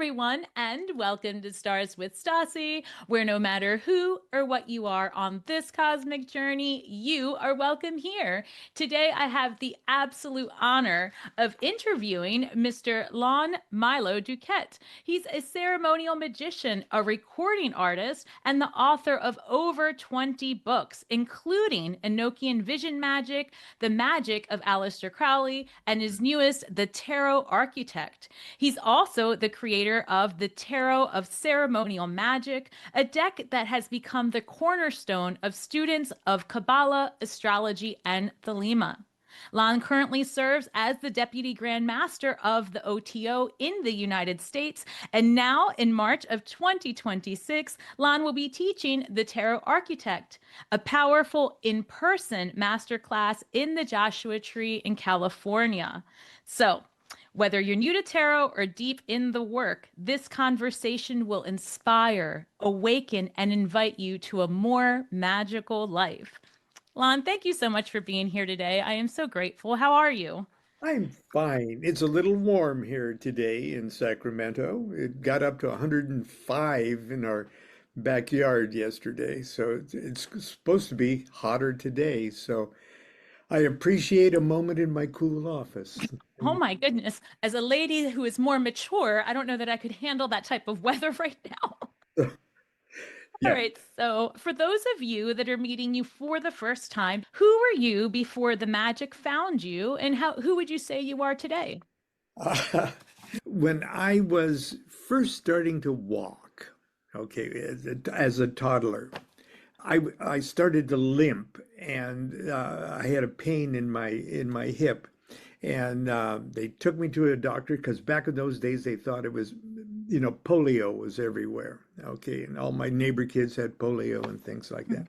everyone, and welcome to Stars with Stasi, where no matter who or what you are on this cosmic journey, you are welcome here. Today, I have the absolute honor of interviewing Mr. Lon Milo DuQuette. He's a ceremonial magician, a recording artist, and the author of over 20 books, including Enochian Vision Magic, The Magic of Aleister Crowley, and his newest, The Tarot Architect. He's also the creator of the Tarot of Ceremonial Magic, a deck that has become the cornerstone of students of Qabalah, astrology, and thelema. Lon currently serves as the Deputy Grand Master of the OTO in the United States, and now in March of 2026, Lon will be teaching the Tarot Architect, a powerful in-person masterclass in the Joshua Tree in California. So, whether you're new to tarot or deep in the work, this conversation will inspire, awaken, and invite you to a more magical life. Lon, thank you so much for being here today. I am so grateful. How are you? I'm fine. It's a little warm here today in Sacramento. It got up to 105 in our backyard yesterday, so it's supposed to be hotter today. So I appreciate a moment in my cool office. Oh my goodness. As a lady who is more mature, I don't know that I could handle that type of weather right now. All Yeah. right. So, for those of you that are meeting you for the first time, who were you before the magic found you, and who would you say you are today? When I was first starting to walk, okay, as a toddler, I started to limp, and I had a pain in my hip, and they took me to a doctor because back in those days they thought it was, polio was everywhere. Okay, and all my neighbor kids had polio and things like that,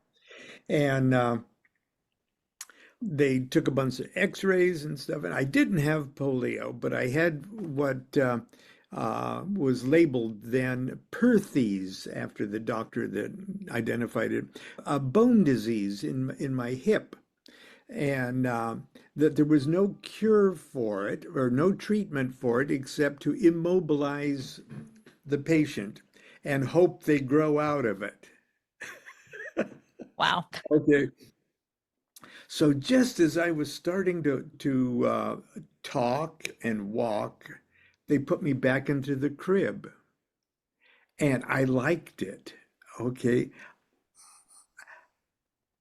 and they took a bunch of X-rays and stuff, and I didn't have polio, but I had what was labeled then Perthes after the doctor that identified it, a bone disease in my hip, and that there was no cure for it or no treatment for it except to immobilize the patient and hope they grow out of it. Wow. Okay. So just as I was starting to talk and walk, they put me back into the crib, and I liked it. Okay,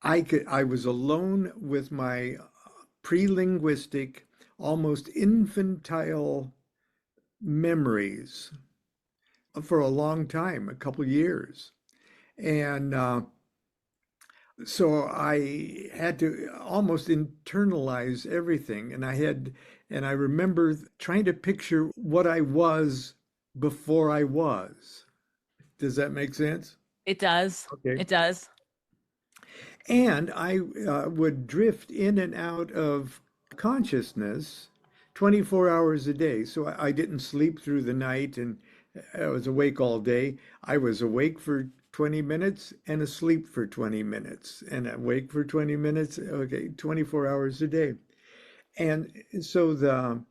I was alone with my pre-linguistic, almost infantile memories for a long time, a couple years, and so I had to almost internalize everything. And I remember trying to picture what I was before I was. Does that make sense? It does. Okay. It does. And I would drift in and out of consciousness 24 hours a day. So I didn't sleep through the night and I was awake all day. I was awake for 20 minutes and asleep for 20 minutes and awake for 20 minutes. Okay, 24 hours a day. And so the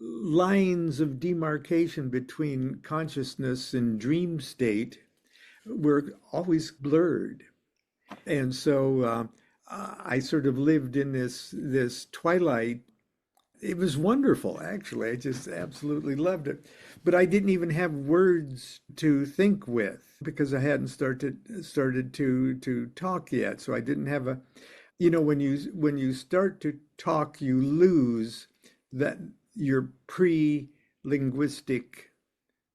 lines of demarcation between consciousness and dream state were always blurred. And so I sort of lived in this twilight. It was wonderful, actually. I just absolutely loved it. But I didn't even have words to think with because I hadn't started to talk yet. So I didn't have a, when you start to talk, you lose that your pre-linguistic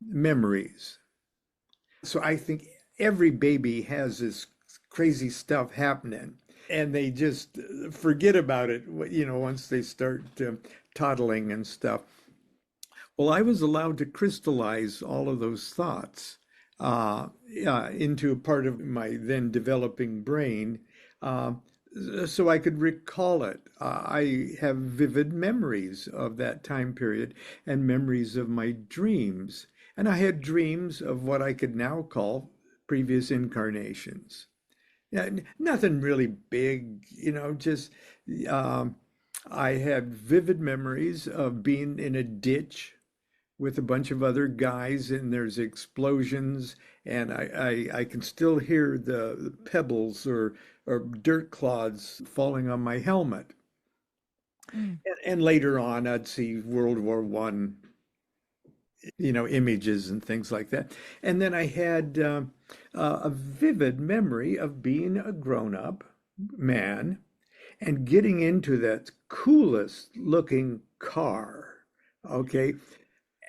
memories. So I think every baby has this crazy stuff happening and they just forget about it, once they start toddling and stuff. Well, I was allowed to crystallize all of those thoughts into a part of my then developing brain so I could recall it. I have vivid memories of that time period and memories of my dreams. And I had dreams of what I could now call previous incarnations. Yeah, nothing really big, just um, I had vivid memories of being in a ditch with a bunch of other guys, and there's explosions, and I can still hear the pebbles or dirt clods falling on my helmet. Mm. And later on, I'd see World War One, images and things like that. And then I had a vivid memory of being a grown-up man and getting into that coolest looking car, okay,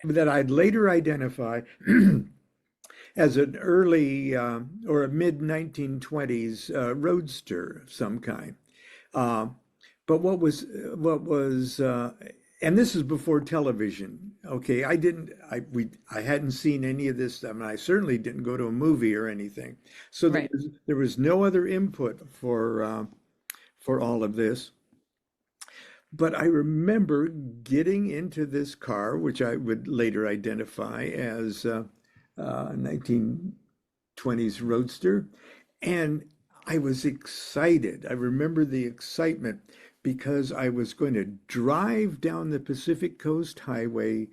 that I'd later identify as an early or a mid 1920s roadster of some kind. Uh, but and this is before television. Okay, I hadn't seen any of this stuff, and I certainly didn't go to a movie or anything. So Right. there was no other input for all of this. But I remember getting into this car, which I would later identify as a 1920s Roadster, and I was excited. I remember the excitement because I was going to drive down the Pacific Coast Highway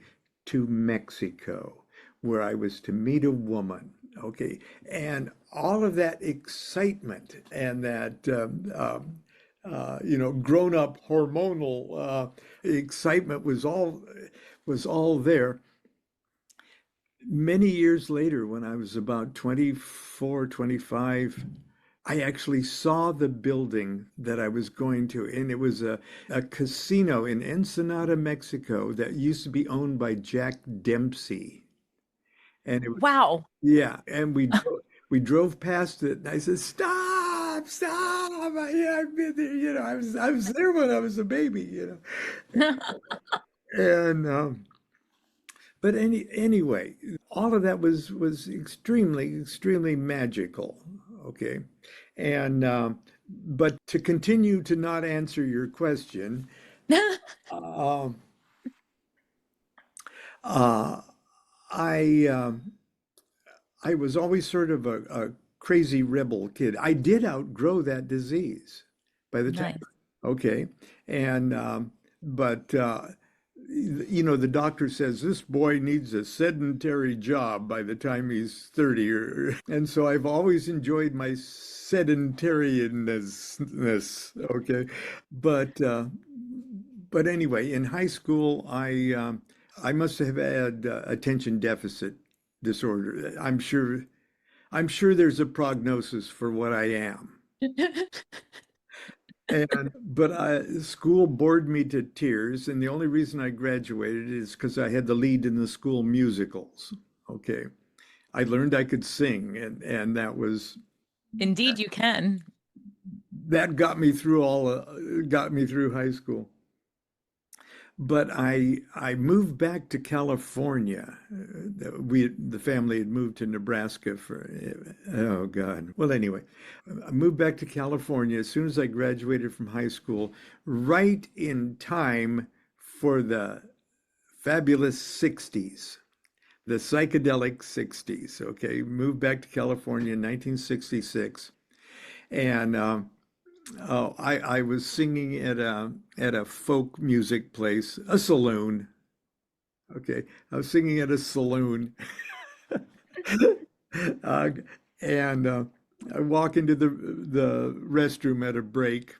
to Mexico, where I was to meet a woman. Okay, and all of that excitement and that grown-up hormonal excitement was all there. Many years later, when I was about 24, 25, I actually saw the building that I was going to, and it was a casino in Ensenada, Mexico, that used to be owned by Jack Dempsey. And it was, Wow. yeah, and we drove past it, and I said, "Stop, stop! I've been there. I was there when I was a baby. And but anyway, all of that was extremely, extremely magical. Okay, and but to continue to not answer your question, um, uh, I I was always sort of a crazy rebel kid. I did outgrow that disease by the time, Nice. okay, and but the doctor says this boy needs a sedentary job by the time he's 30, and so I've always enjoyed my sedentarianness, okay, but anyway, in high school, I must have had attention deficit disorder. I'm sure there's a prognosis for what I am. But school bored me to tears, and the only reason I graduated is because I had the lead in the school musicals. Okay, I learned I could sing, and Indeed, you can. that got me through high school. But I moved back to California. The family had moved to Nebraska for, oh God. Well, anyway, I moved back to California as soon as I graduated from high school, right in time for the fabulous 60s, the psychedelic 60s. Okay, moved back to California in 1966, and I was singing at a folk music place, a saloon. Okay, I was singing at a saloon, uh, and I walk into the restroom at a break,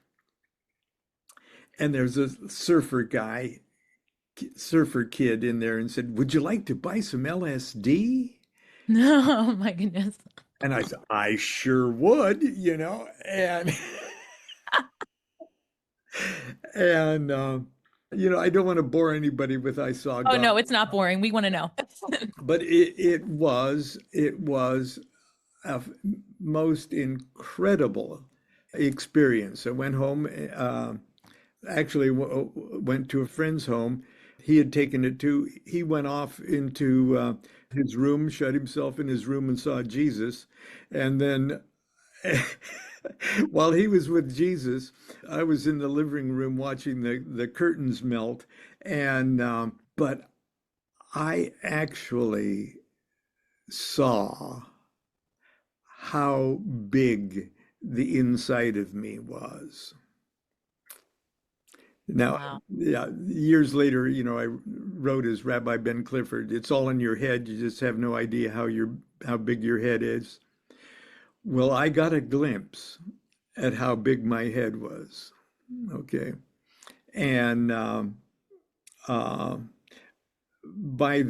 and there's a surfer kid in there, and said, "Would you like to buy some LSD?" Oh my goodness. And I said, "I sure would. And and I don't want to bore anybody with I saw Oh God, no, it's not boring. We want to know. but it was a most incredible experience. I went home, actually went to a friend's home. He had taken it to. He went off into his room, shut himself in his room, and saw Jesus, and then. While he was with Jesus, I was in the living room watching the curtains melt, and but I actually saw how big the inside of me was. Now, Wow. yeah, years later, I wrote as Rabbi Ben Clifford, it's all in your head. You just have no idea how big your head is. Well, I got a glimpse at how big my head was. Okay. And uh, by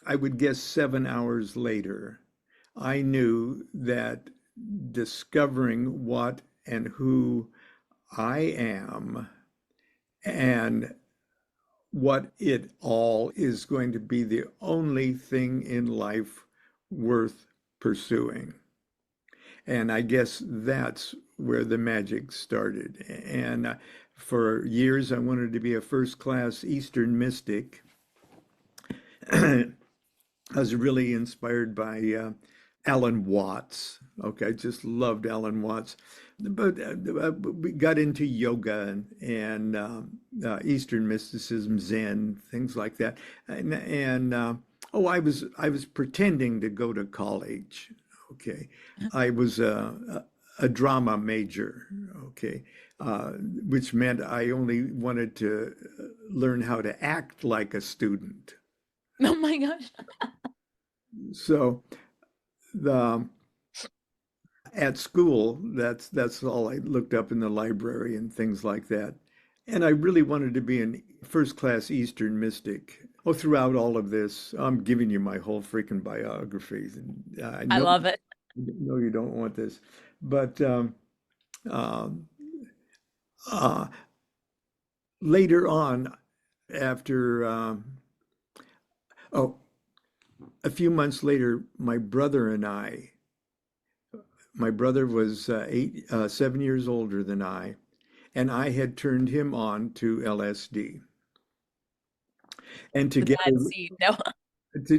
I would guess 7 hours later, I knew that discovering what and who I am and what it all is going to be the only thing in life worth pursuing. And I guess that's where the magic started. And for years, I wanted to be a first class Eastern mystic. I was really inspired by Alan Watts. Okay, I just loved Alan Watts. But we got into yoga and Eastern mysticism, Zen, things like that. And I was pretending to go to college. Okay, I was a drama major. Okay, which meant I only wanted to learn how to act like a student. Oh my gosh. So the at school, that's all I looked up in the library and things like that. And I really wanted to be a first class Eastern mystic. Oh, throughout all of this, I'm giving you my whole freaking biography. I I know, love it. know you don't want this, but um, uh, later on, after oh, a few months later, my brother was 7 years older than I, and I had turned him on to LSD. And The bad together, seed. No.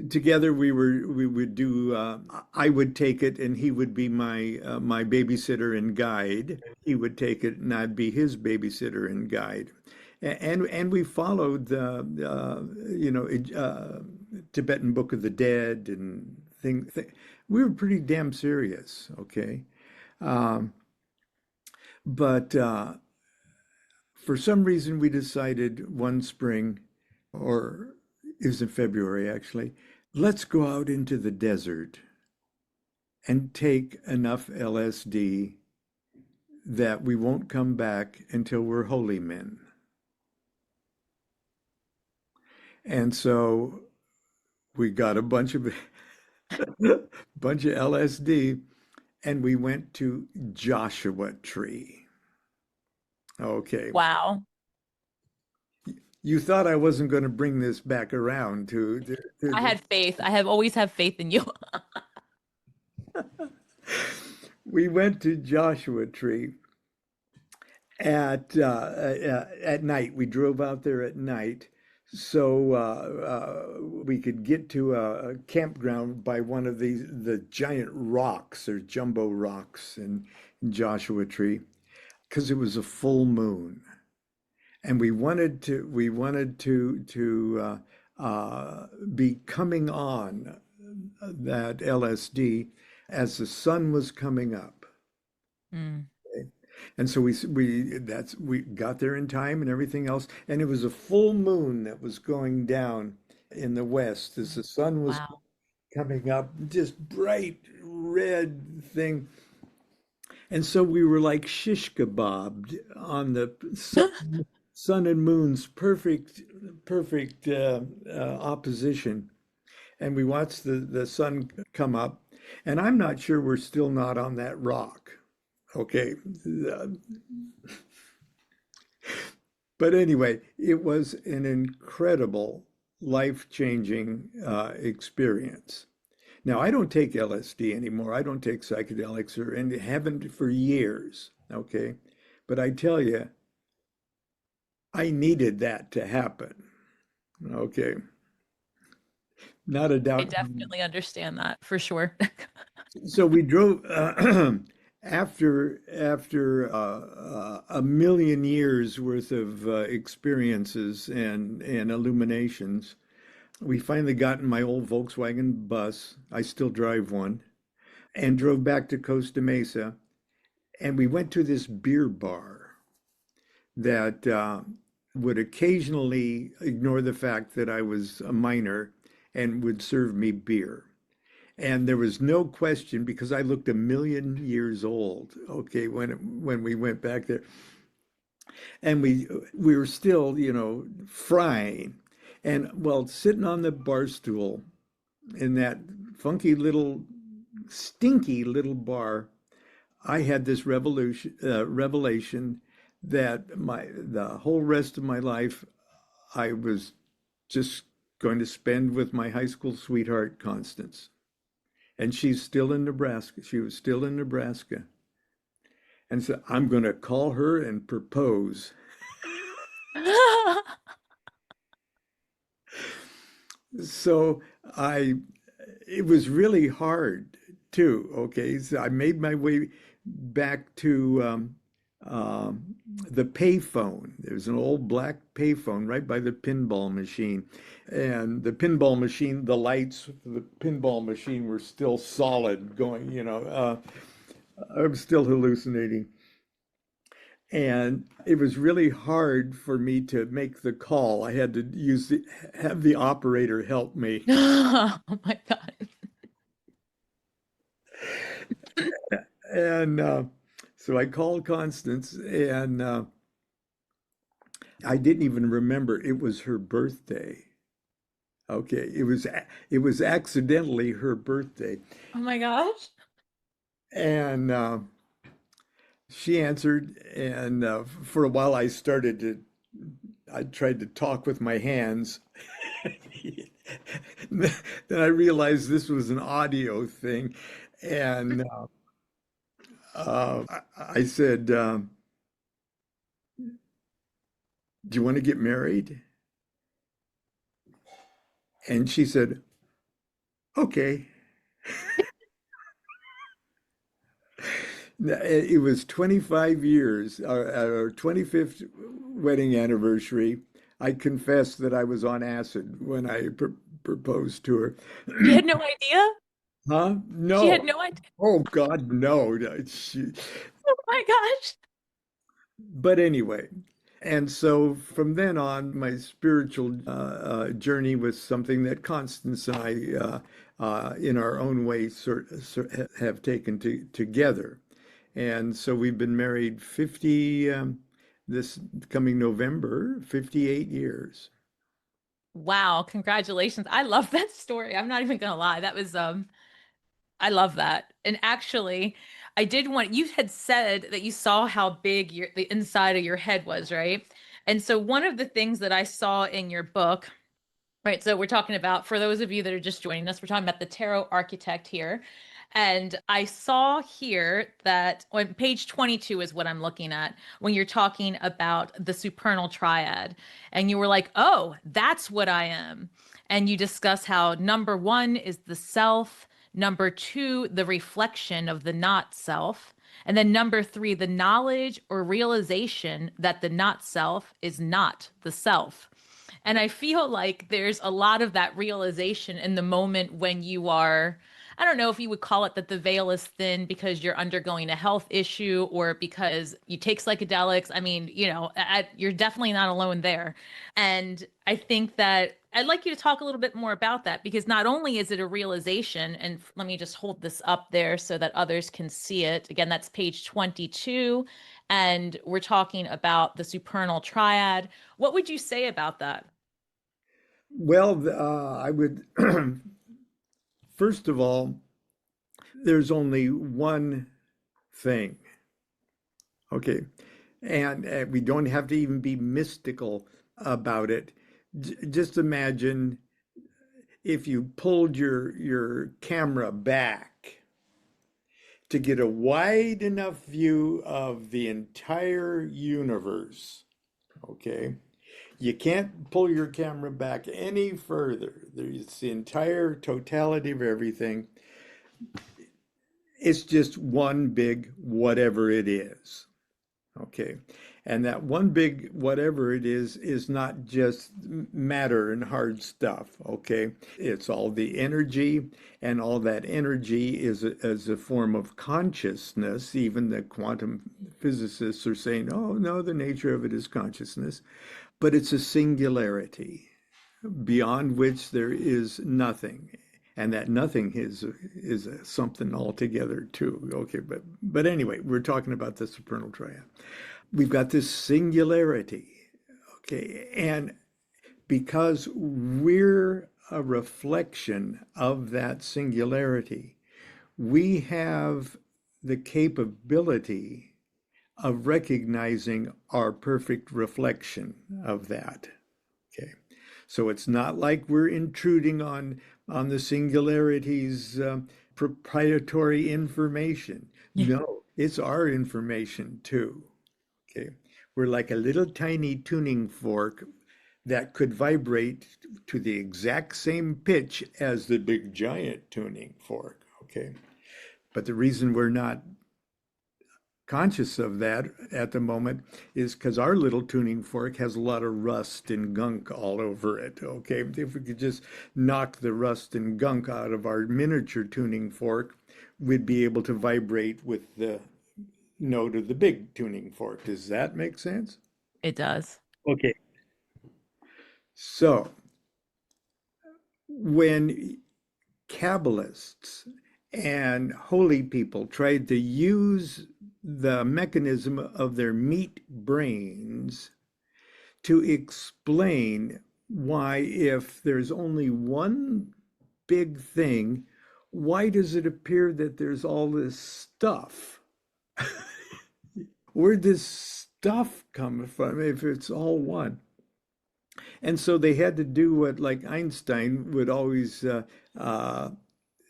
together we would do. I would take it, and he would be my babysitter and guide. He would take it, and I'd be his babysitter and guide. And we followed the Tibetan Book of the Dead and things. We were pretty damn serious, okay? Um, but for some reason, we decided one spring, or it was in February actually, let's go out into the desert and take enough LSD that we won't come back until we're holy men. And so we got a bunch of LSD and we went to Joshua Tree. Okay. Wow. You thought I wasn't going to bring this back around I had faith. I have always have faith in you. we went to Joshua Tree at night. We drove out there at night so we could get to a campground by one of the giant rocks or jumbo rocks in Joshua Tree because it was a full moon, and we wanted to be coming on that LSD as the sun was coming up. Mm. And so we got there in time and everything else. And it was a full moon that was going down in the west as the sun was Wow. coming up, just bright red thing. And so we were like shish kebabbed on the sun and moon's perfect opposition. And we watched the sun come up. And I'm not sure we're still not on that rock. Okay. But anyway, it was an incredible, life-changing experience. Now, I don't take LSD anymore. I don't take psychedelics and haven't for years. Okay. But I tell you, I needed that to happen. Okay. Not a I doubt. definitely understand that for sure. So we drove after a million years worth of experiences and illuminations. We finally got in my old Volkswagen bus. I still drive one, and drove back to Costa Mesa. And we went to this beer bar that would occasionally ignore the fact that I was a minor and would serve me beer. And there was no question because I looked 1,000,000 years old, okay, when we went back there. And we were still, frying. And well, sitting on the bar stool in that funky little, stinky little bar, I had this revelation that the whole rest of my life I was just going to spend with my high school sweetheart, Constance. And she's still in Nebraska. She was still in Nebraska. And so I'm going to call her and propose. So it was really hard too. Okay, so I made my way back to the payphone. There's an old black payphone right by the pinball machine, and the pinball machine, the lights for the pinball machine were still solid going. I was still hallucinating. And it was really hard for me to make the call. I had to have the operator help me. Oh my God. And so I called Constance, and I didn't even remember it was her birthday. Okay, it was accidentally her birthday, Oh my gosh. and she answered, and for a while I tried to talk with my hands. Then I realized this was an audio thing, and I said, "Do you want to get married?" And she said, "Okay." It was 25 years, our 25th wedding anniversary. I confessed that I was on acid when I proposed to her. She had no idea? Huh? She had No. no idea. Oh God, no. Oh my gosh. But anyway, and so from then on, my spiritual journey was something that Constance and I, in our own way, have taken together. And so we've been married this coming November, 58 years. Wow, congratulations. I love that story. I'm not even gonna lie. That was I love that. And actually, I did want you had said that you saw how big the inside of your head was, right? And so one of the things that I saw in your book, right? So we're talking about, for those of you that are just joining us, we're talking about the tarot architect here. And I saw here that on page 22 is what I'm looking at when you're talking about the supernal triad. And you were like, oh, that's what I am. And you discuss how number one is the self, number two, the reflection of the not self. And then number three, the knowledge or realization that the not self is not the self. And I feel like there's a lot of that realization in the moment when you are, I don't know if you would call it that the veil is thin because you're undergoing a health issue or because you take psychedelics. I mean, you're definitely not alone there. And I think that I'd like you to talk a little bit more about that because not only is it a realization, and let me just hold this up there so that others can see it. Again, that's page 22. And we're talking about the supernal triad. What would you say about that? Well, I would, first of all, there's only one thing. Okay. And we don't have to even be mystical about it. Just imagine if you pulled your camera back to get a wide enough view of the entire universe. Okay. You can't pull your camera back any further. There's the entire totality of everything. It's just one big whatever it is. Okay. And that one big whatever it is not just matter and hard stuff, okay? It's all the energy, and all that energy is a form of consciousness. Even the quantum physicists are saying, oh, no, the nature of it is consciousness. But it's a singularity beyond which there is nothing. And that nothing is something altogether too. Okay, but anyway, we're talking about the supernal triad. We've got this singularity, okay, and because we're a reflection of that singularity, we have the capability of recognizing our perfect reflection of that. Okay, so it's not like we're intruding on the singularity's proprietary information. Yeah. No, it's our information too. Okay, we're like a little tiny tuning fork that could vibrate to the exact same pitch as the big giant tuning fork. Okay, but the reason we're not conscious of that at the moment is because our little tuning fork has a lot of rust and gunk all over it. Okay, if we could just knock the rust and gunk out of our miniature tuning fork, we'd be able to vibrate with the note of the big tuning fork. Does that make sense? It does. Okay. So when Kabbalists and holy people tried to use the mechanism of their meat brains to explain why, if there's only one big thing, why does it appear that there's all this stuff? Where'd this stuff come from if it's all one? And so they had to do what, like Einstein would always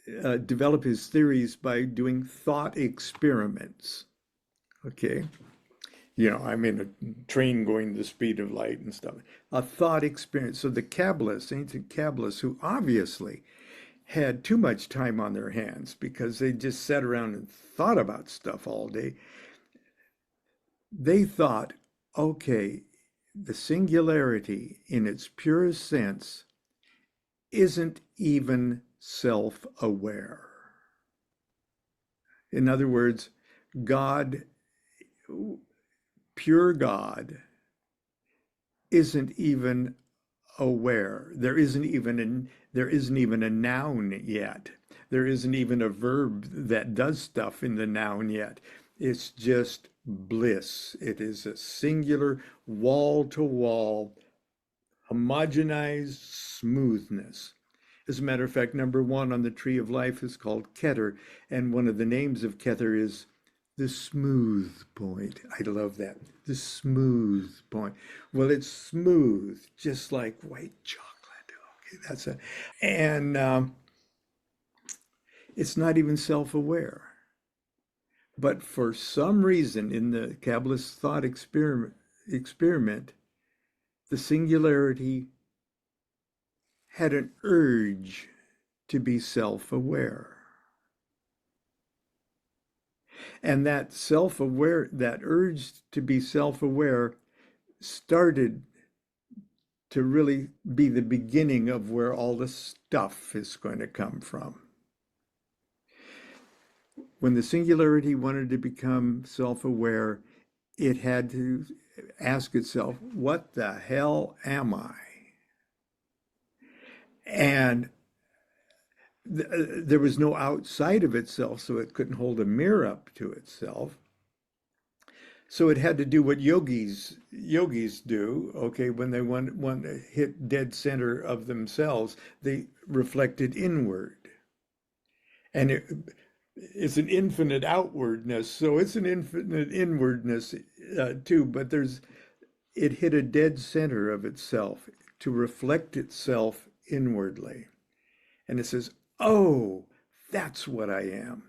develop his theories by doing thought experiments. Okay. I'm in a train going the speed of light and stuff. A thought experience. So the Kabbalists, ancient Kabbalists, who obviously had too much time on their hands because they just sat around and thought about stuff all day, they thought, okay, the singularity in its purest sense isn't even self-aware. In other words, God, pure God, isn't even aware. There isn't even a noun yet. There isn't even a verb that does stuff in the noun yet. It's just bliss. It is a singular, wall-to-wall, homogenized smoothness. As a matter of fact, number one on the tree of life is called Keter, and one of the names of Keter is the smooth point. I love that. The smooth point. Well, it's smooth, just like white chocolate. Okay, and it's not even self-aware. But for some reason, in the Kabbalist thought experiment, the singularity had an urge to be self-aware. And that urge to be self-aware started to really be the beginning of where all the stuff is going to come from. When the singularity wanted to become self-aware, it had to ask itself, what the hell am I? And there was no outside of itself, so it couldn't hold a mirror up to itself. So it had to do what yogis do, okay, when they want to hit dead center of themselves, they reflected inward. And it's an infinite outwardness, so it's an infinite inwardness too, but it hit a dead center of itself to reflect itself inwardly. And it says, oh, that's what I am.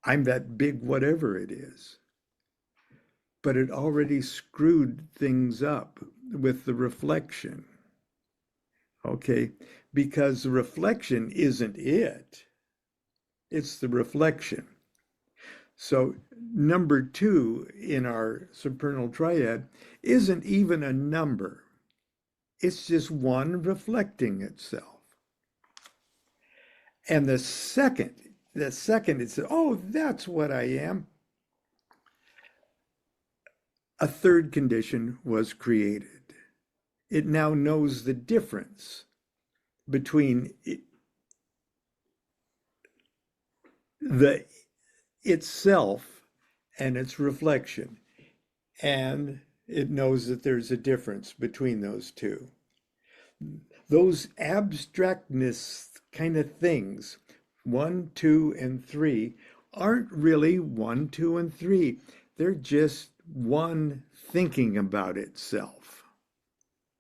I'm that big whatever it is. But it already screwed things up with the reflection. Okay, because the reflection isn't it. It's the reflection. So number 2 in our supernal triad isn't even a number. It's just one reflecting itself. And the second it's, oh, that's what I am, a third condition was created. It now knows the difference between the itself and its reflection. And it knows that there's a difference between those two. Those abstractness kind of things, 1, 2, and 3, aren't really 1, 2, and 3. They're just one thinking about itself.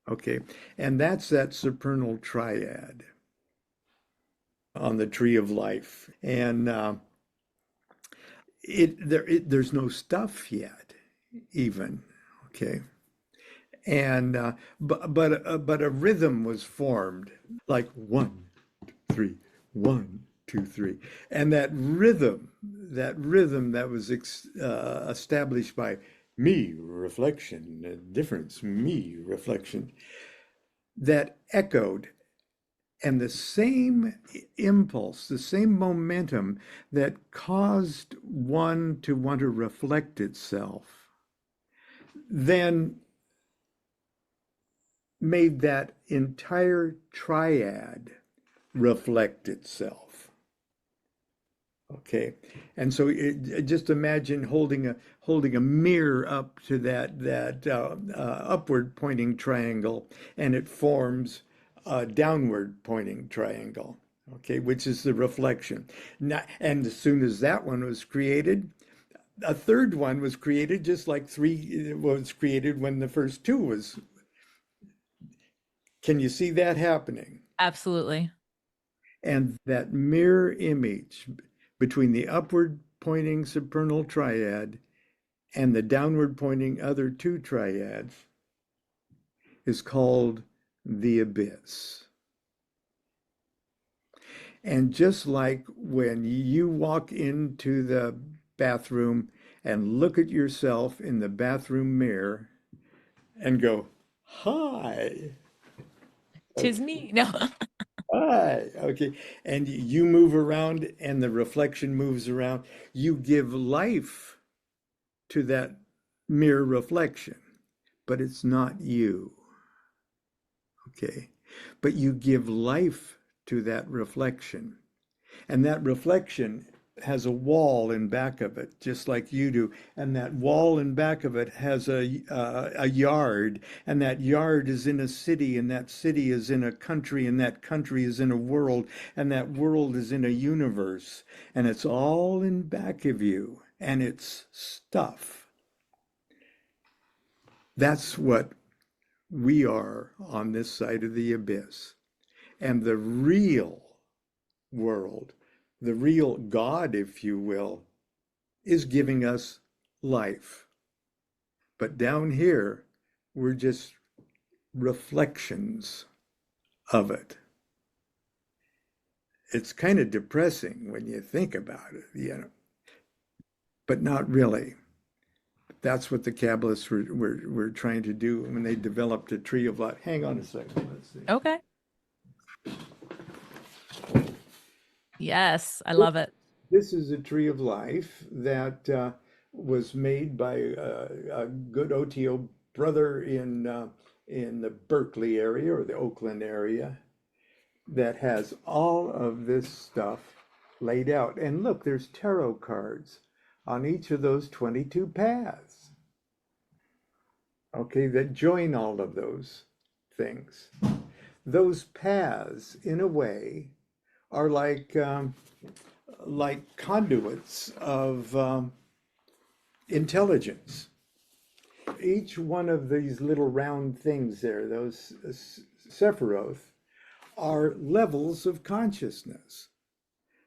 Okay, and that's that supernal triad on the tree of life. And there's no stuff yet, even. Okay, and but a rhythm was formed, like 1, 3, 1, 2, 3, and that rhythm that was established by me reflection, difference, me reflection, that echoed. And the same impulse, the same momentum that caused one to want to reflect itself, then made that entire triad reflect itself. Okay, and so just imagine holding a mirror up to that upward pointing triangle, and it forms a downward pointing triangle, okay, which is the reflection. Now, and as soon as that one was created, a third one was created, just like 3 was created when the first 2 was. Can you see that happening? Absolutely. And that mirror image between the upward pointing supernal triad and the downward pointing other 2 triads is called the abyss. And just like when you walk into the bathroom and look at yourself in the bathroom mirror and go, hi. 'Tis me. No. Hi. Okay. And you move around and the reflection moves around. You give life to that mirror reflection, but it's not you. Okay. But you give life to that reflection. And that reflection has a wall in back of it, just like you do. And that wall in back of it has a yard, and that yard is in a city, and that city is in a country, and that country is in a world, and that world is in a universe. And it's all in back of you, and it's stuff. That's what we are on this side of the abyss. And the real world, the real God, if you will, is giving us life. But down here, we're just reflections of it. It's kind of depressing when you think about it, but not really. That's what the Kabbalists were trying to do when they developed a tree of life. Hang on a second. Let's see. Okay. Yes, I love it. This is a tree of life that was made by a good OTO brother in the Berkeley area or the Oakland area that has all of this stuff laid out. And look, there's tarot cards on each of those 22 paths, okay, that join all of those things. Those paths, in a way, are like conduits of intelligence. Each one of these little round things there, those Sephiroth, are levels of consciousness.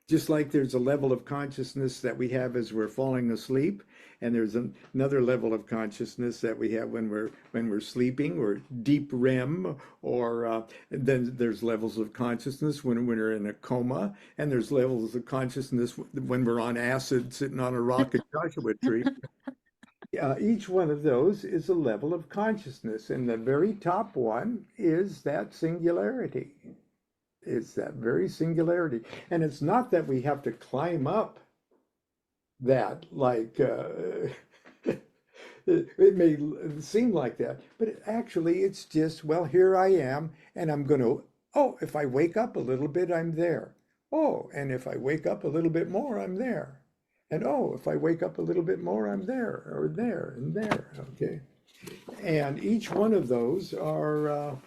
Just like there's a level of consciousness that we have as we're falling asleep, and there's another level of consciousness that we have when we're sleeping, or deep REM, or then there's levels of consciousness when we're in a coma, and there's levels of consciousness when we're on acid sitting on a rock at Joshua Tree. Each one of those is a level of consciousness, and the very top one is that singularity. It's that very singularity. And it's not that we have to climb up that, like, it may seem like that, but actually it's just, well, here I am, and I'm going to, oh, if I wake up a little bit, I'm there. Oh, and if I wake up a little bit more, I'm there. And oh, if I wake up a little bit more, I'm there, or there, and there, okay? And each one of those are,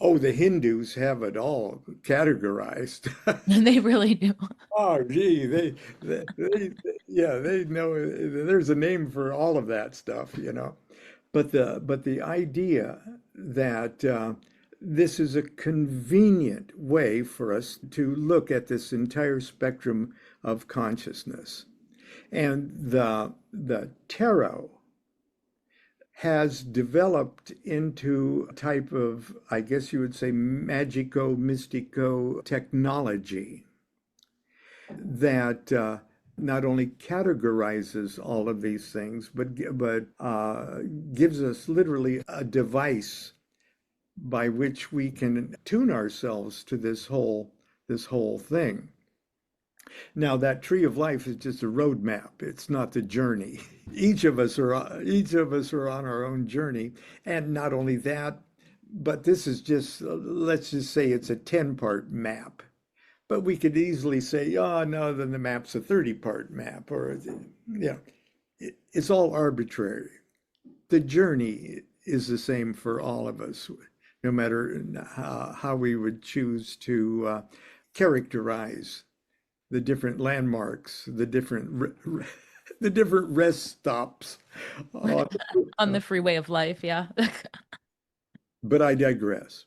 oh, the Hindus have it all categorized. They really do. Oh, gee, yeah, they know there's a name for all of that stuff, you know. But the idea that this is a convenient way for us to look at this entire spectrum of consciousness. And the tarot has developed into a type of, I guess you would say, magico-mystico technology that not only categorizes all of these things, but gives us literally a device by which we can tune ourselves to this whole thing. Now, that tree of life is just a roadmap. It's not the journey. Each of us are on our own journey, and not only that, but this is just, let's just say it's a 10-part map. But we could easily say, oh no, then the map's a 30-part map, or yeah, it's all arbitrary. The journey is the same for all of us, no matter how we would choose to characterize the different landmarks, the different rest stops On the freeway of life, yeah. But I digress.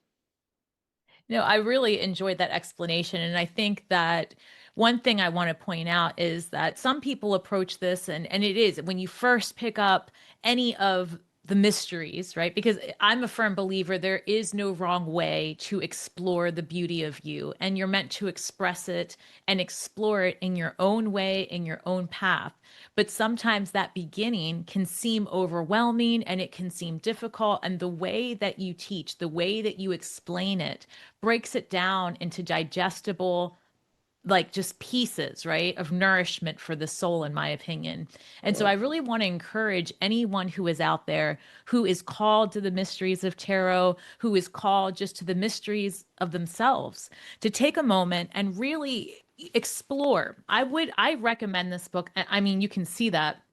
No, I really enjoyed that explanation. And I think that one thing I want to point out is that some people approach this, and it is when you first pick up any of the mysteries, right? Because I'm a firm believer there is no wrong way to explore the beauty of you, and you're meant to express it and explore it in your own way, in your own path. But sometimes that beginning can seem overwhelming and it can seem difficult. And the way that you teach, the way that you explain it, breaks it down into digestible, like just pieces, right, of nourishment for the soul, in my opinion. And so I really want to encourage anyone who is out there who is called to the mysteries of tarot, who is called just to the mysteries of themselves, to take a moment and really explore. I recommend this book. I mean, you can see that.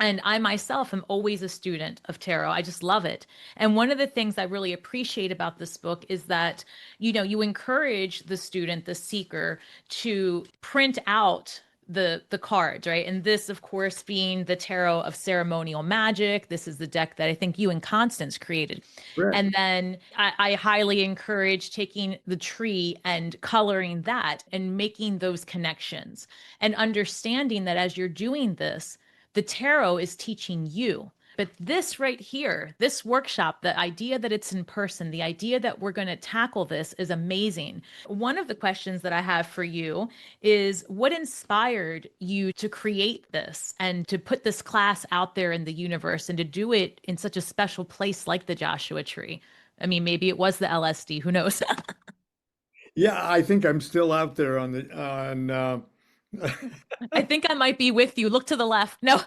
And I myself am always a student of tarot. I just love it. And one of the things I really appreciate about this book is that, you encourage the student, the seeker, to print out the cards, right? And this, of course, being the Tarot of Ceremonial Magic. This is the deck that I think you and Constance created. Right. And then I highly encourage taking the tree and coloring that and making those connections and understanding that as you're doing this, the tarot is teaching you. But this right here, this workshop, the idea that it's in person, the idea that we're going to tackle this is amazing. One of the questions that I have for you is, what inspired you to create this and to put this class out there in the universe and to do it in such a special place like the Joshua Tree? I mean, maybe it was the LSD, who knows? Yeah, I think I'm still out there on I think I might be with you. Look to the left. No.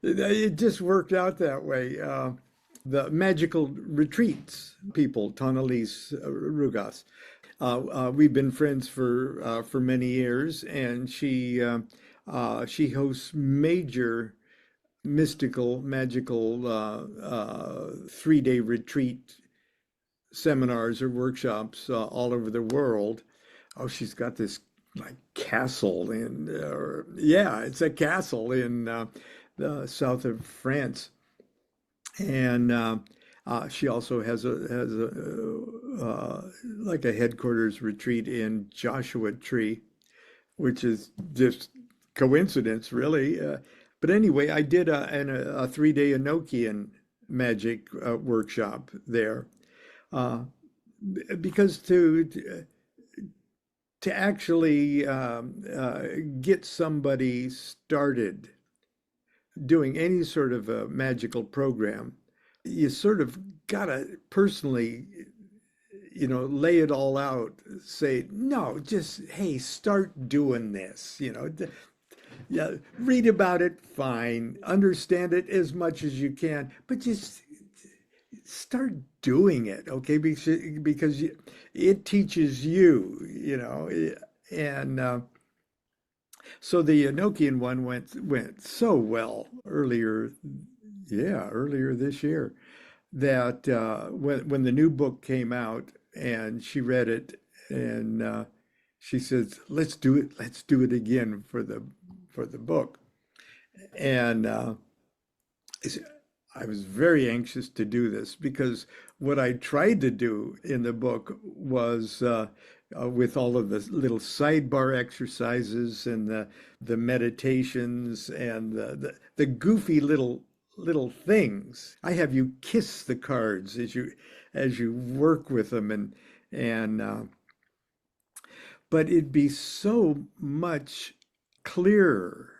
It just worked out that way. The magical retreats people, Tonalise Rugas. We've been friends for many years, and she hosts major mystical, magical 3-day retreat seminars or workshops all over the world. Oh, she's got this like castle it's a castle in the south of France, and she also has a like a headquarters retreat in Joshua Tree, which is just coincidence, really. But anyway, I did a 3-day Enochian magic workshop there uh, because to actually get somebody started doing any sort of a magical program, you sort of gotta personally, lay it all out. Say, no, just, hey, start doing this. Yeah, read about it, fine. Understand it as much as you can, but just start doing it, okay? Because it teaches you, and so the Enochian one went so well earlier, yeah, earlier this year that when the new book came out and she read it and she says, let's do it again for the book. And I was very anxious to do this because what I tried to do in the book was with all of the little sidebar exercises and the meditations and the goofy little things. I have you kiss the cards as you work with them and but it'd be so much clearer.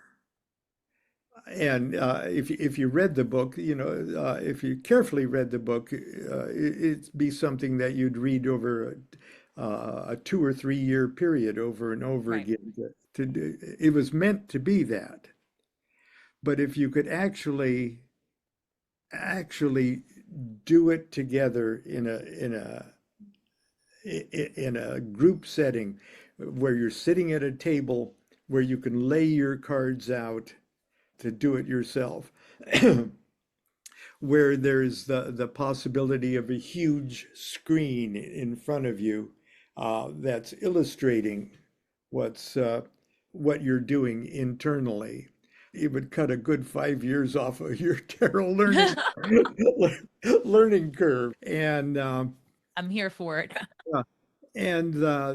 And if you read the book, if you carefully read the book, it'd be something that you'd read over a 2 or 3 year period over and over Right. again. It was meant to be that. But if you could actually do it together in a group setting where you're sitting at a table where you can lay your cards out to do it yourself, where there's the possibility of a huge screen in front of you that's illustrating what you're doing internally. It would cut a good 5 years off of your tarot learning curve. And I'm here for it. uh,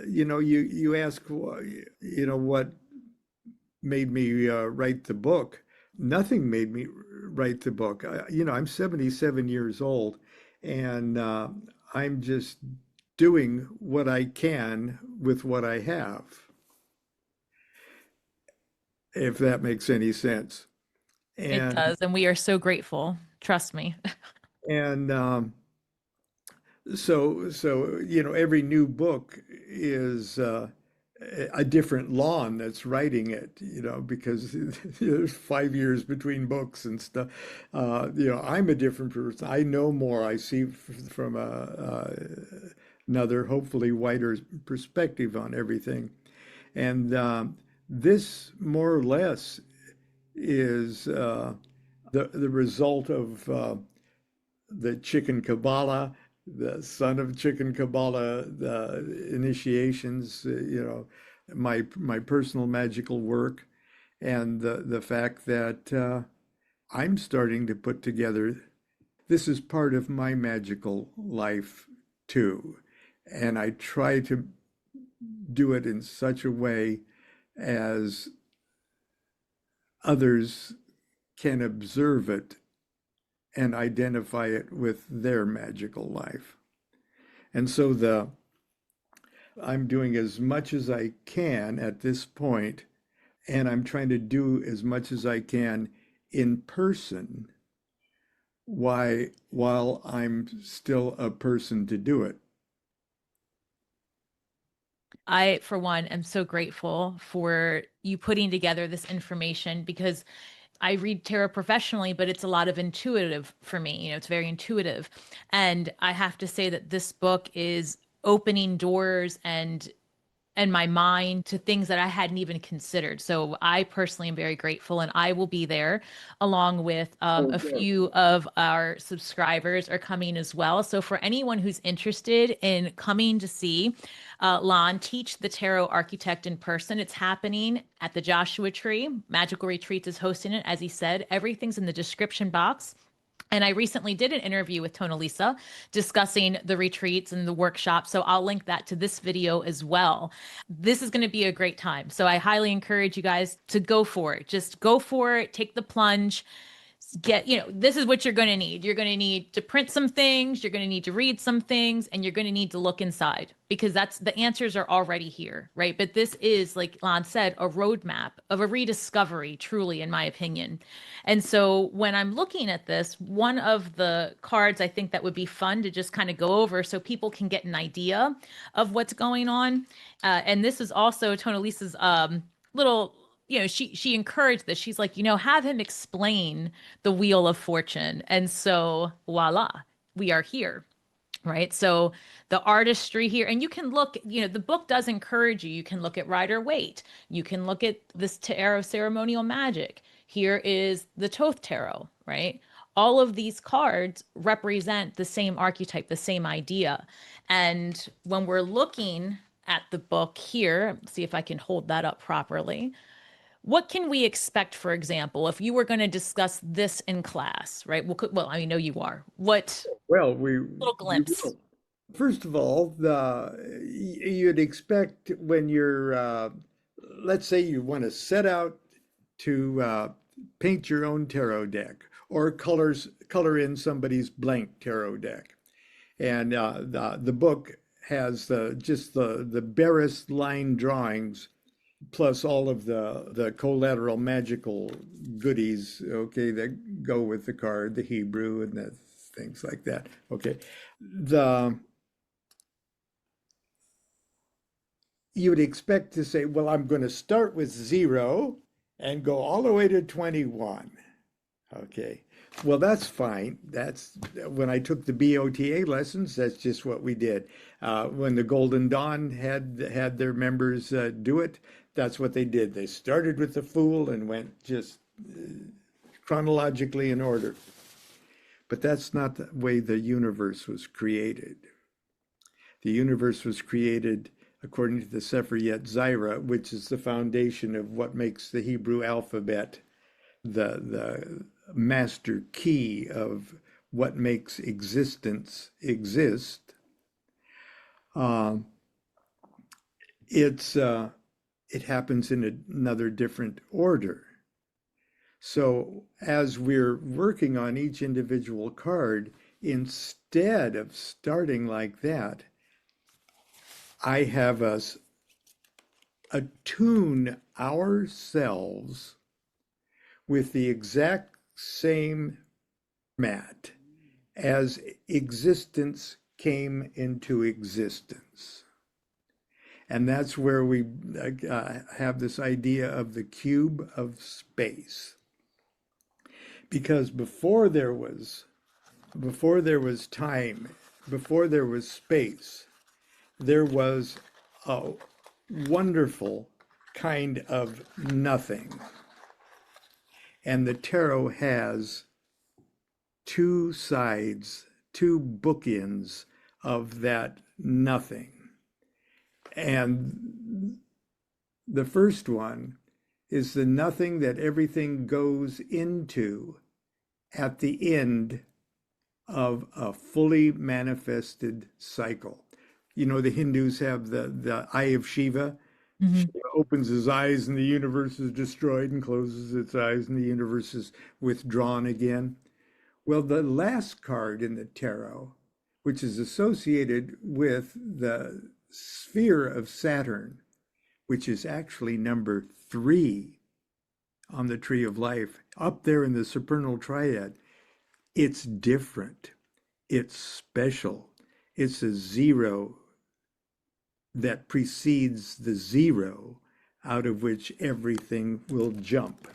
you ask, what made me write the book. Nothing made me write the book. I'm 77 years old, and I'm just doing what I can with what I have, if that makes any sense. It And does. And we are so grateful. Trust me. and so every new book is a different Lon that's writing it, because there's 5 years between books and stuff. I'm a different person. I know more. I see from another, hopefully wider perspective on everything. And this more or less is the result of the chicken Qabalah, the son of chicken Qabalah, the initiations, my personal magical work, and the fact that I'm starting to put together. This is part of my magical life too, and I try to do it in such a way as others can observe it and identify it with their magical life. And so I'm doing as much as I can at this point, and I'm trying to do as much as I can in person while I'm still a person to do it. I, for one, am so grateful for you putting together this information because I read tarot professionally, but it's a lot of intuitive for me. It's very intuitive. And I have to say that this book is opening doors and my mind to things that I hadn't even considered. So I personally am very grateful, and I will be there along with Oh, a good. few of our subscribers are coming as well. So for anyone who's interested in coming to see Lon teach the tarot architect in person, it's happening at the Joshua Tree. Magical Retreats is hosting it. As he said, everything's in the description box. And I recently did an interview with Tonalisa discussing the retreats and the workshops. So I'll link that to this video as well. This is going to be a great time. So I highly encourage you guys to go for it. Just go for it, take the plunge, get, this is what you're going to need. You're going to need to print some things, you're going to need to read some things, and you're going to need to look inside, because that's the answers are already here, right? But this is, like Lon said, a roadmap of a rediscovery, truly, in my opinion. And so when I'm looking at this, one of the cards I think that would be fun to just kind of go over so people can get an idea of what's going on. And this is also Tonalisa's little, she encouraged this. She's like, have him explain the Wheel of Fortune. And so voila, we are here. Right. So the artistry here, and you can look, the book does encourage you. You can look at Rider-Waite. You can look at this Tarot of Ceremonial Magic. Here is the Thoth Tarot, right? All of these cards represent the same archetype, the same idea. And when we're looking at the book here, see if I can hold that up properly. What can we expect, for example, if you were going to discuss this in class, right? Well, I know you are. What Well, we little glimpse? will. First of all, you'd expect when you're, let's say you want to set out to paint your own tarot deck or color in somebody's blank tarot deck, and the book has just the barest line drawings plus all of the collateral magical goodies, okay, that go with the card, the Hebrew and the things like that. Okay. You would expect to say, well, I'm going to start with 0 and go all the way to 21. Okay. Well, that's fine. That's when I took the BOTA lessons, that's just what we did. When the Golden Dawn had their members do it, that's what they did. They started with the Fool and went just chronologically in order. But that's not the way the universe was created. The universe was created according to the Sefer Yetzirah, which is the foundation of what makes the Hebrew alphabet the master key of what makes existence exist. It happens in another different order. So as we're working on each individual card, instead of starting like that, I have us attune ourselves with the exact same mat as existence came into existence. And that's where we have this idea of the cube of space. Because before there was time, before there was space, there was a wonderful kind of nothing. And the tarot has two sides, two bookends of that nothing. And the first one is the nothing that everything goes into at the end of a fully manifested cycle. The Hindus have the Eye of Shiva. Mm-hmm. Shiva opens his eyes and the universe is destroyed, and closes its eyes and the universe is withdrawn again. Well, the last card in the tarot, which is associated with the sphere of Saturn, which is actually number 3 on the tree of life, up there in the supernal triad, it's different. It's special. It's a 0 that precedes the 0 out of which everything will jump.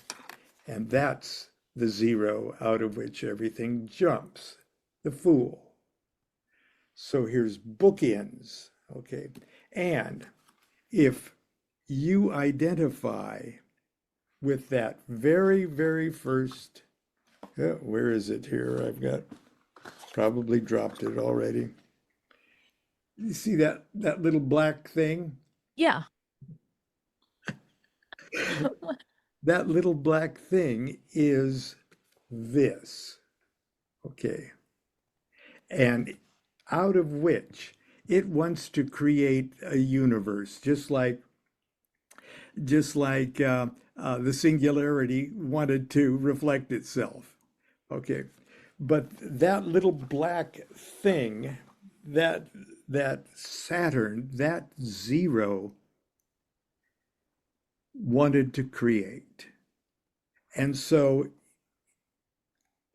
And that's the 0 out of which everything jumps, the Fool. So here's bookends, okay? And if you identify with that very, very first, where is it here? I've got, probably dropped it already. You see that little black thing? Yeah. That little black thing is this, Okay. And out of which it wants to create a universe, just like the singularity wanted to reflect itself. Okay. But that little black thing, that Saturn, that zero wanted to create. And so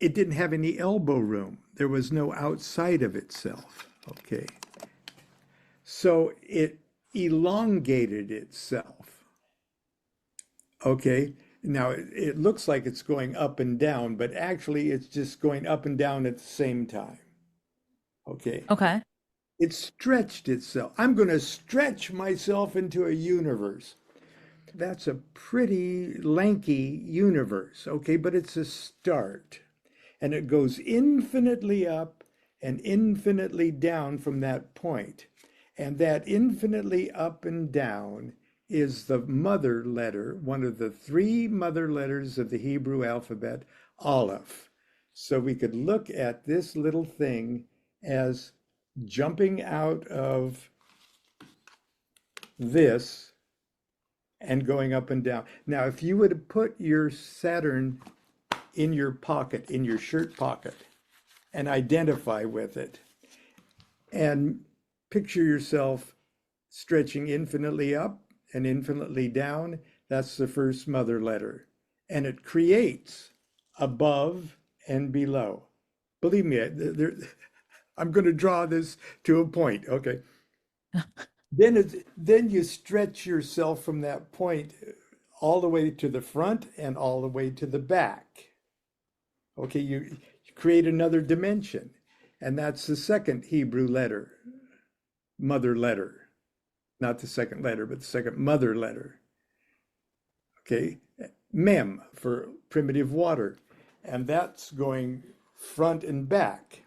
it didn't have any elbow room. There was no outside of itself. Okay. So it elongated itself. Okay. Now it looks like it's going up and down, but actually it's just going up and down at the same time. Okay. Okay. It stretched itself. I'm going to stretch myself into a universe. That's a pretty lanky universe. Okay. But it's a start. And it goes infinitely up and infinitely down from that point. And that infinitely up and down is the mother letter, one of the three mother letters of the Hebrew alphabet, Aleph. So we could look at this little thing as jumping out of this and going up and down. Now, if you would put your Saturn in your pocket, in your shirt pocket, and identify with it, and picture yourself stretching infinitely up and infinitely down, that's the first mother letter. And it creates above and below. Believe me, I'm going to draw this to a point, okay? Then you stretch yourself from that point all the way to the front and all the way to the back. Okay, you create another dimension, and that's the second Hebrew letter, mother letter. Not the second letter, but the second mother letter. Okay, Mem for primitive water, and that's going front and back.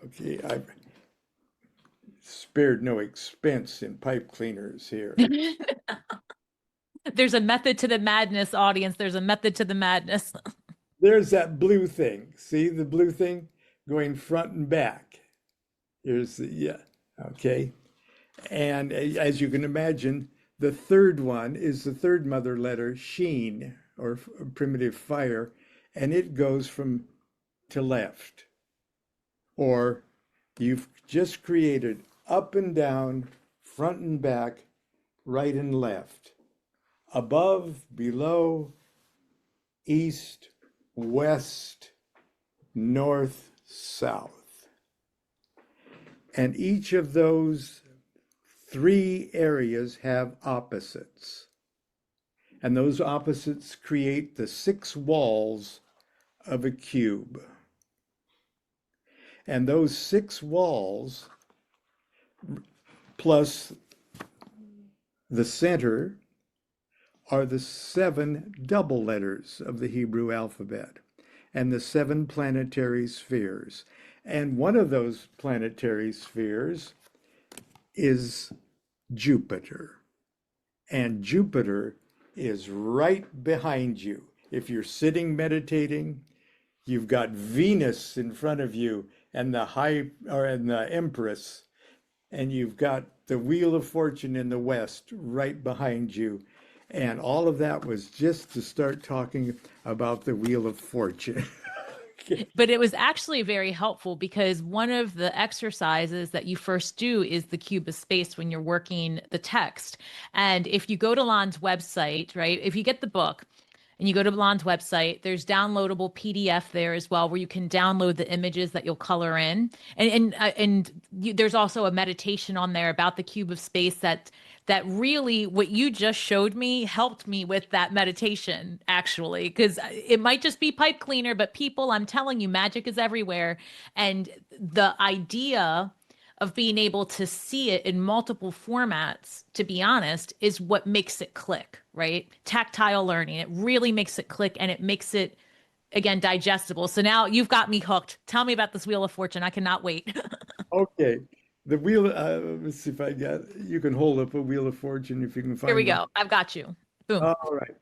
Okay, I've spared no expense in pipe cleaners here. There's a method to the madness, audience. There's a method to the madness. There's that blue thing. See the blue thing going front and back. Here's the, yeah, okay. And as you can imagine, the third one is the third mother letter, Sheen, or primitive fire, and it goes from to left. Or you've just created up and down, front and back, right and left, above, below, east, west, north, south. And each of those three areas have opposites. And those opposites create the 6 walls of a cube. And those 6 walls, plus the center, are the 7 double letters of the Hebrew alphabet and the 7 planetary spheres. And one of those planetary spheres is Jupiter. And Jupiter is right behind you. If you're sitting meditating, you've got Venus in front of you and the Empress, and you've got the Wheel of Fortune in the west right behind you. And all of that was just to start talking about the Wheel of Fortune. But it was actually very helpful because one of the exercises that you first do is the cube of space when you're working the text. And if you go to Lon's website, right, if you get the book and you go to Lon's website, there's downloadable PDF there as well, where you can download the images that you'll color in. There's also a meditation on there about the cube of space that really, what you just showed me helped me with that meditation, actually, because it might just be pipe cleaner, but people, I'm telling you, magic is everywhere. And the idea of being able to see it in multiple formats, to be honest, is what makes it click, right? Tactile learning, it really makes it click, and it makes it, again, digestible. So now you've got me hooked. Tell me about this Wheel of Fortune. I cannot wait. Okay. The wheel, let's see if I got, you can hold up a Wheel of Fortune if you can find Here we one. go. I've got you. Boom. All right.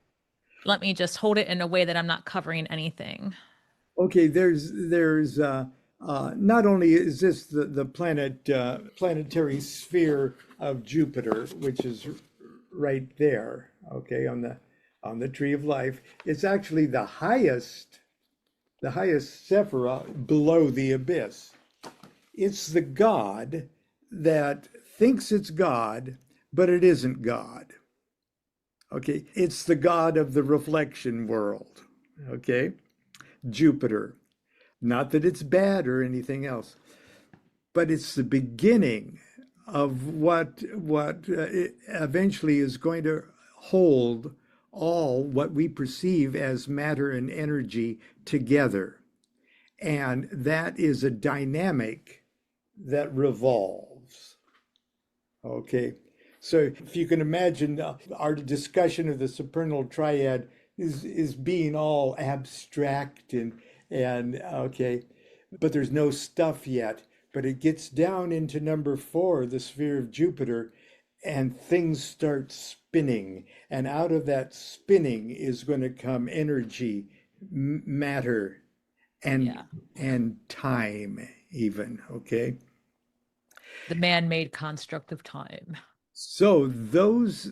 Let me just hold it in a way that I'm not covering anything. Okay, not only is this the planetary sphere of Jupiter, which is right there, okay, on the tree of life. It's actually the highest sephira below the abyss. It's the God that thinks it's God, but it isn't God. Okay, it's the God of the reflection world. Okay, Jupiter. Not that it's bad or anything else, but it's the beginning of what eventually is going to hold all what we perceive as matter and energy together. And that is a dynamic that revolves. Okay. So if you can imagine our discussion of the supernal triad is being all abstract and okay, but there's no stuff yet. But it gets down into number 4, the sphere of Jupiter, and things start spinning. And out of that spinning is going to come energy, matter, and Yeah. and time even, okay? The man-made construct of time. So those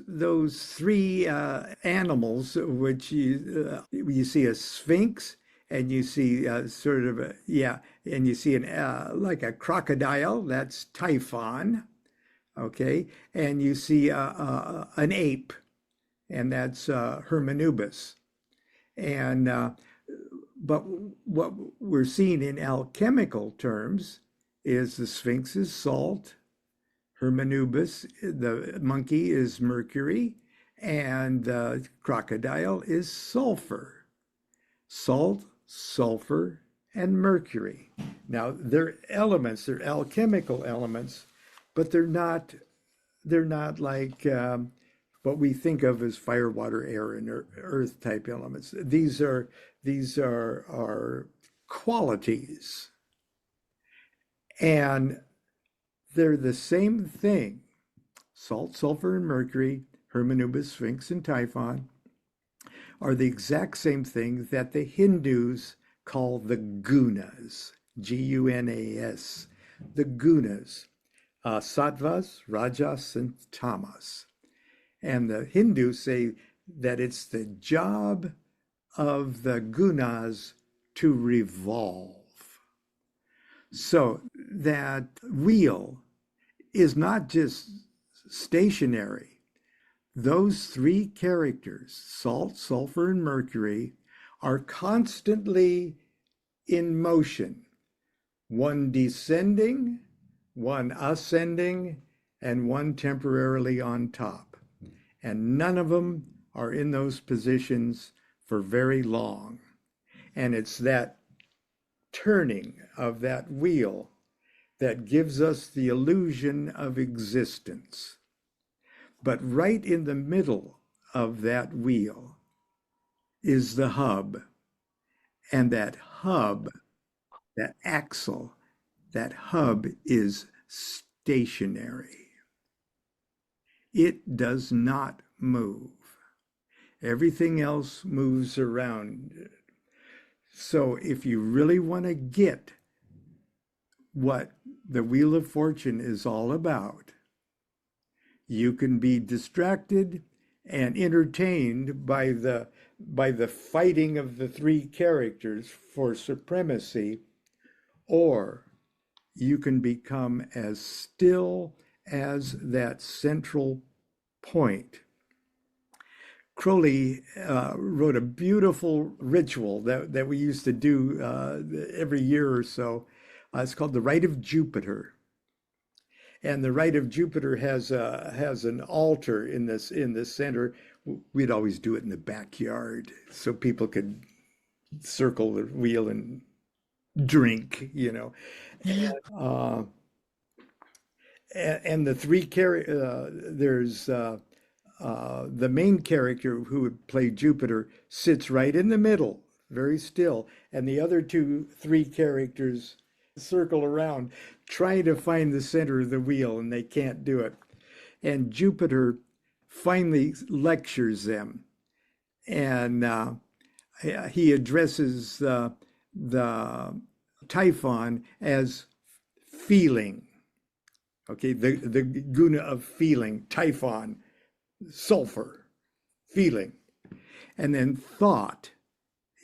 three animals, which you see a sphinx, and you see sort of a, yeah, and you see an like a crocodile, that's Typhon, okay, and you see an ape, and that's Hermanubis, and but what we're seeing in alchemical terms is the sphinx is salt. Hermanubis, the monkey, is mercury, and the crocodile is sulfur. Salt, sulfur, and mercury. Now, they're elements, they're alchemical elements, but they're not like what we think of as fire, water, air, and earth type elements. These are qualities, and they're the same thing. Salt, sulfur, and mercury, Hermanubis, Sphinx, and Typhon, are the exact same thing that the Hindus call the gunas, Gunas, the gunas, sattvas, rajas, and tamas. And the Hindus say that it's the job of the gunas to revolve. So that wheel is not just stationary. Those three characters, salt, sulfur, and mercury, are constantly in motion, one descending, one ascending, and one temporarily on top. And none of them are in those positions for very long. And it's that turning of that wheel that gives us the illusion of existence. But right in the middle of that wheel is the hub. And that hub, that axle, that hub is stationary. It does not move. Everything else moves around. So if you really want to get what the Wheel of Fortune is all about, you can be distracted and entertained by the fighting of the three characters for supremacy, or you can become as still as that central point. Crowley wrote a beautiful ritual that we used to do every year or so. It's called the Rite of Jupiter. And the Rite of Jupiter has an altar in the center. We'd always do it in the backyard so people could circle the wheel and drink, you know. And the three there's the main character who would play Jupiter sits right in the middle, very still, and the other three characters circle around trying to find the center of the wheel, and they can't do it. And Jupiter finally lectures them, and he addresses the Typhon as feeling. Okay, the guna of feeling, Typhon, sulfur, feeling. And then thought,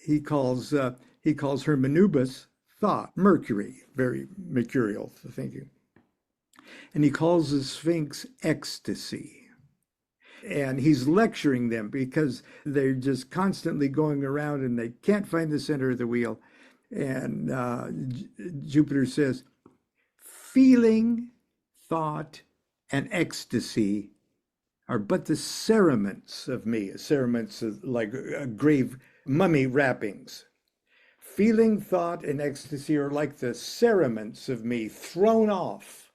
he calls her Manubis thought, Mercury, very mercurial thinking. And he calls the Sphinx ecstasy. And he's lecturing them because they're just constantly going around and they can't find the center of the wheel. And Jupiter says, feeling, thought, and ecstasy are but the cerements of me. Cerements like grave mummy wrappings. Feeling, thought, and ecstasy are like the cerements of me, thrown off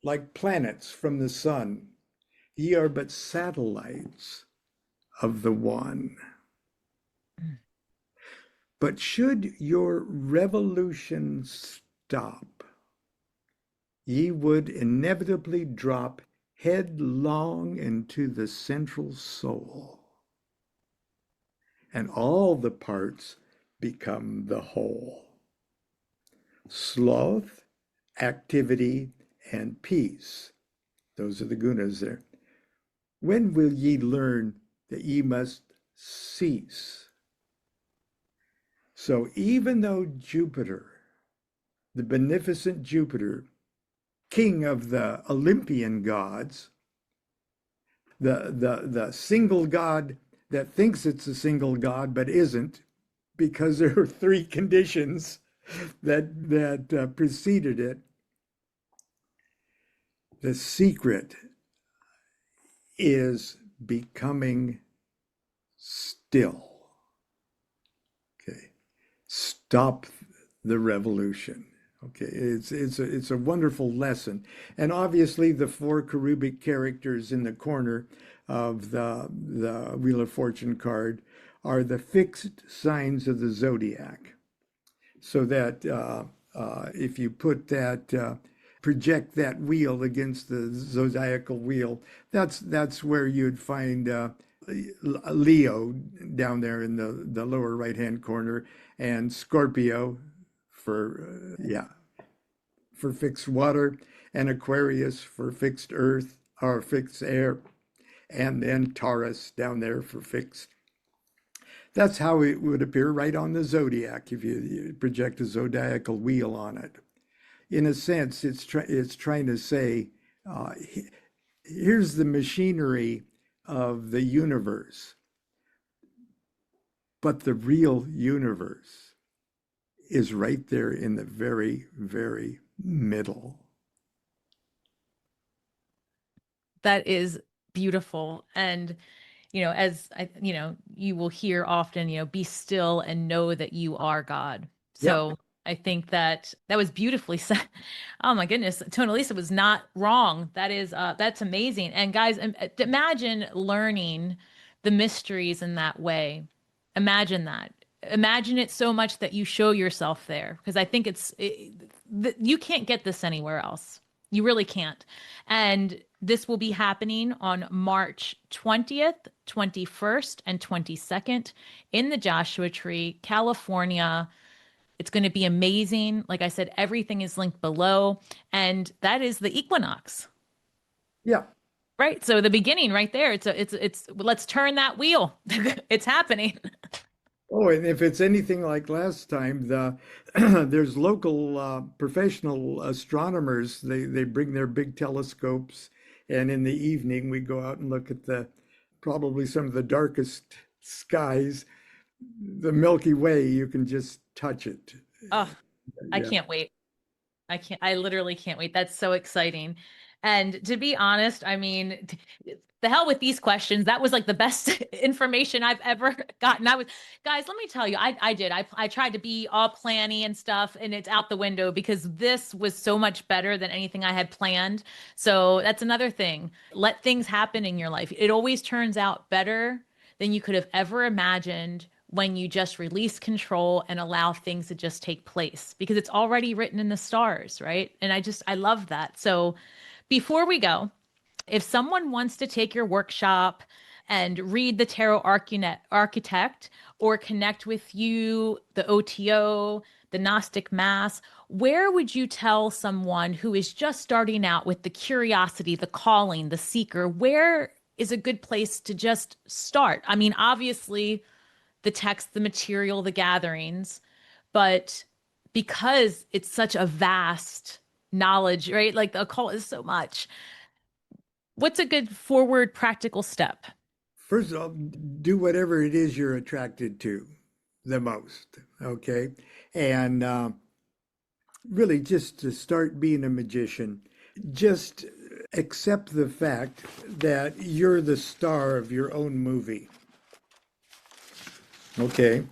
like planets from the sun. Ye are but satellites of the one. But should your revolution stop, ye would inevitably drop headlong into the central soul, and all the parts become the whole. Sloth, activity, and peace, those are the gunas there. When will ye learn that ye must cease? So even though Jupiter, the beneficent Jupiter, king of the Olympian gods, the single god that thinks it's a single god but isn't, because there are three conditions that preceded it. The secret is becoming still. Okay, stop the revolution. Okay, it's a wonderful lesson, and obviously the four cherubic characters in the corner of the Wheel of Fortune card are the fixed signs of the zodiac. So that if you put that project that wheel against the zodiacal wheel, that's where you'd find Leo down there in the lower right hand corner, and Scorpio for for fixed water, and Aquarius for fixed earth or fixed air, and then Taurus down there for fixed. That's how it would appear right on the zodiac if you project a zodiacal wheel on it. In a sense, it's trying to say, here's the machinery of the universe, but the real universe is right there in the very, very middle. That is beautiful. And, as you will hear often, be still and know that you are God. So yep. I think that was beautifully said. Oh my goodness. Tonalisa was not wrong. That's amazing. And guys, imagine learning the mysteries in that way. Imagine that. Imagine it so much that you show yourself there, because I think you can't get this anywhere else. You really can't. And this will be happening on March 20th, 21st, and 22nd in the Joshua Tree, California. It's going to be amazing. Like I said, everything is linked below, and that is the equinox. Yeah. Right. So the beginning right there, it's let's turn that wheel. It's happening. Oh, and if it's anything like last time, there's local professional astronomers. They bring their big telescopes, and in the evening we go out and look at probably some of the darkest skies. The Milky Way, you can just touch it. Oh, I can't wait. I literally can't wait. That's so exciting. And to be honest, I mean, the hell with these questions. That was like the best information I've ever gotten. Guys, let me tell you, I tried to be all planny and stuff, and it's out the window because this was so much better than anything I had planned. So that's another thing. Let things happen in your life. It always turns out better than you could have ever imagined when you just release control and allow things to just take place, because it's already written in the stars, right? And I love that. So before we go, if someone wants to take your workshop and read the Tarot Architect or connect with you, the OTO, the Gnostic Mass, where would you tell someone who is just starting out with the curiosity, the calling, the seeker, where is a good place to just start? I mean, obviously, the text, the material, the gatherings, but because it's such a vast knowledge, right? Like the occult is so much. What's a good forward practical step? First of all, do whatever it is you're attracted to the most, okay? And really, just to start being a magician, just accept the fact that you're the star of your own movie, okay?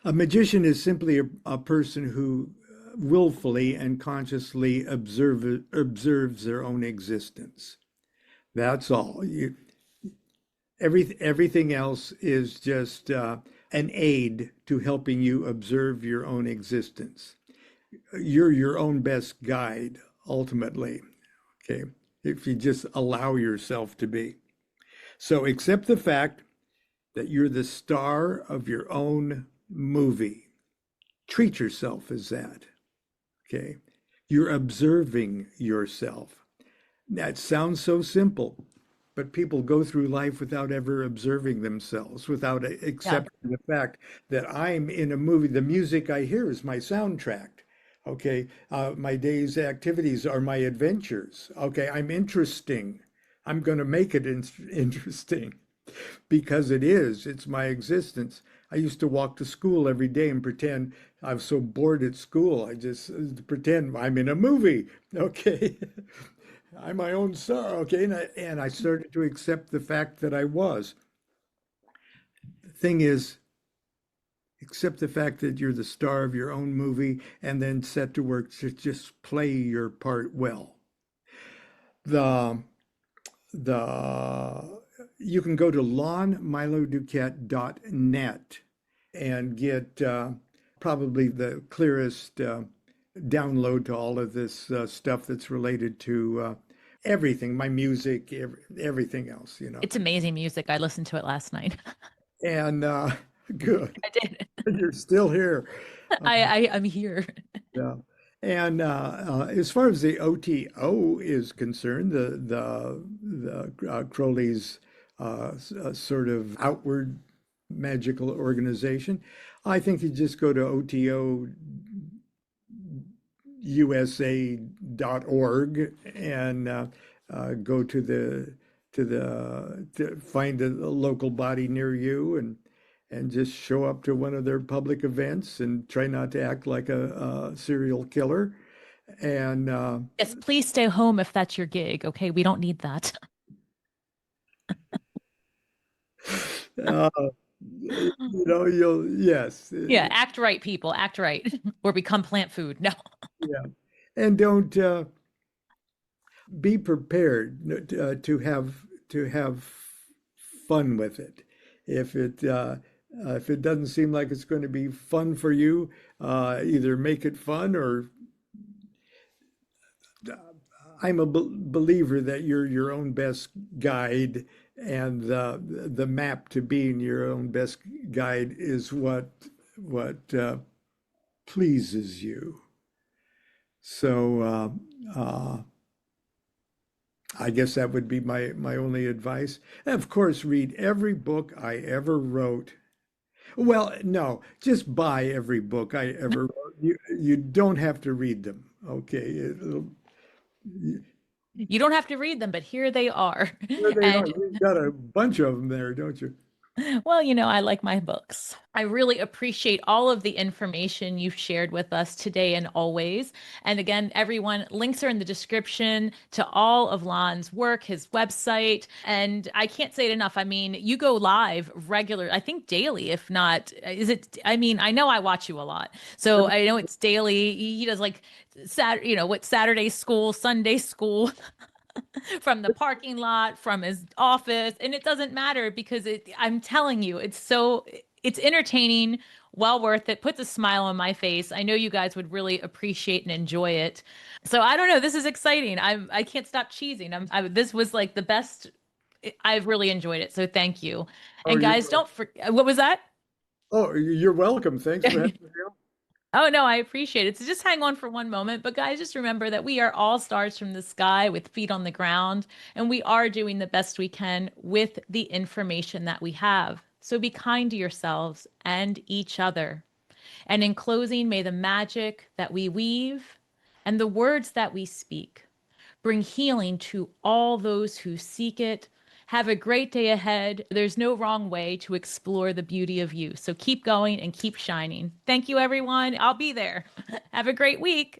A magician is simply a person who willfully and consciously observes their own existence. That's all. Everything else is just an aid to helping you observe your own existence. You're your own best guide, ultimately, okay, if you just allow yourself to be. So accept the fact that you're the star of your own movie. Treat yourself as that, okay? You're observing yourself. That sounds so simple, but people go through life without ever observing themselves, without accepting the fact that I'm in a movie. The music I hear is my soundtrack. Okay, my day's activities are my adventures. Okay, I'm interesting. I'm going to make it interesting because it is. It's my existence. I used to walk to school every day and pretend I was so bored at school. I just pretend I'm in a movie. Okay. I'm my own star. Okay. And I started to accept the fact that I was. The thing is, accept the fact that you're the star of your own movie and then set to work to just play your part well. The you can go to lonmiloduquette.net and get probably the clearest download to all of this stuff that's related to everything, my music, everything else, you know. It's amazing music. I listened to it last night. And good, I did. you're still here. I'm here. Yeah. And as far as the OTO is concerned, the Crowley's sort of outward magical organization, I think you just go to otousa.org and go to find a local body near you and just show up to one of their public events and try not to act like a serial killer. And Yes, please stay home if that's your gig. Okay, we don't need that. uh, yes. Yeah, act right, people. Act right, or become plant food. No. Yeah. And don't be prepared to have fun with it. If it doesn't seem like it's going to be fun for you, either make it fun or I'm a believer that you're your own best guide, and the map to being your own best guide is what pleases you. So I guess that would be my only advice. And of course, read every book I ever wrote. Well, no, just buy every book I ever wrote. You don't have to read them. Okay. You don't have to read them, but here they are. There they are. And You've got a bunch of them there, don't you? well, I like my books. I really appreciate all of the information you've shared with us today and always. And again, everyone, links are in the description to all of Lon's work, his website. And I can't say it enough. I mean, you go live regular, I think daily, if not, is it? I mean, I know I watch you a lot. So I know it's daily. He does like Saturday school, Sunday school. From the parking lot, from his office, and it doesn't matter because I'm telling you, it's entertaining, well worth it, puts a smile on my face. I know you guys would really appreciate and enjoy it. So I don't know, this is exciting. I can't stop cheesing. This was like the best I've really enjoyed it. So thank you. Oh, And guys, don't forget, what was that? oh, you're welcome. Thanks for having me on. Oh, no, I appreciate it. So just hang on for one moment. But guys, just remember that we are all stars from the sky with feet on the ground, and we are doing the best we can with the information that we have. So be kind to yourselves and each other. And in closing, may the magic that we weave and the words that we speak bring healing to all those who seek it. Have a great day ahead. There's no wrong way to explore the beauty of you. So keep going and keep shining. Thank you, everyone. I'll be there. Have a great week.